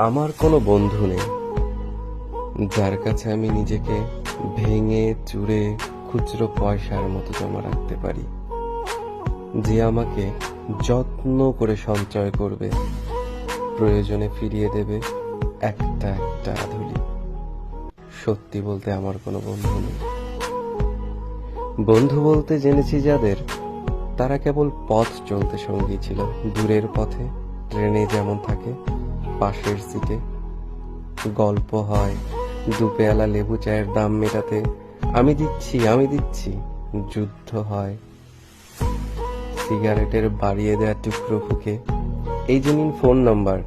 আমার কোনো বন্ধু নেই যার কাছে আমি নিজেকে ভেঙে চুরে খুচরো পয়সার মতো জমা রাখতে পারি, যে আমাকে যত্ন করে সঞ্চয় করবে, প্রয়োজনে ফিরিয়ে দেবে একটা একটা আধুলি। সত্যি বলতে আমার কোনো বন্ধু নেই। বন্ধু বলতে জেনেছি যাদের, তারা কেবল পথ চলতে সঙ্গী ছিল, দূরের পথে ট্রেনে যেমন থাকে পাশের সিটে। গল্প হয় দুপেয়ালা লেবু চায়ের দাম মেটাতে, আমি দিচ্ছি, যুদ্ধ হয় সিগারেটের বাড়িয়ে দেয়া টুকরো ফুকে, এই যে নিন ফোন নাম্বার,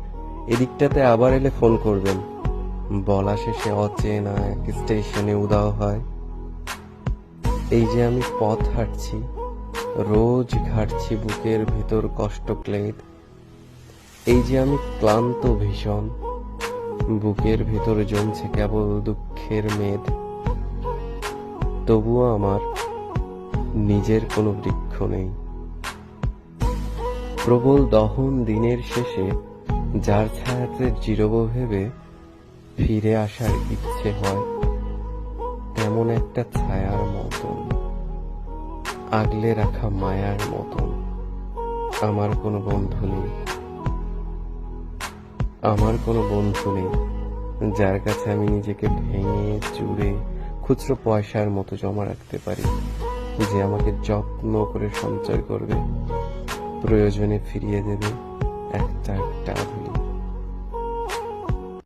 এদিকটাতে আবার এলে ফোন করবেন, বলা শেষে অচেনা এক স্টেশনে উদাও হয়। এই যে আমি পথ হাঁটছি, রোজ ঘাটছি বুকের ভেতর কষ্ট ক্লেদ, এই যে আমি ক্লান্ত ভীষণ, বুকের ভেতর জমছে কেবল দুঃখের মেদ। তবুও আমার নিজের কোনো বৃক্ষ নেই। প্রবল দহন দিনের শেষে যার ছায়াতে জিরব ভেবে ফিরে আসার ইচ্ছে হয়, তেমন একটা ছায়ার মতন, আগলে রাখা মায়ার মতন আমার কোনো বন্ধু নেই। আমার কোনো বন্ধু নেই যার কাছে আমি নিজেকে ভেঙে চুরে খুচরো পয়সার মতো জমা রাখতে পারি, যে আমাকে যত্ন করে সঞ্চয় করবে, প্রয়োজনে ফিরিয়ে দেবে একটা একটা আধুলি।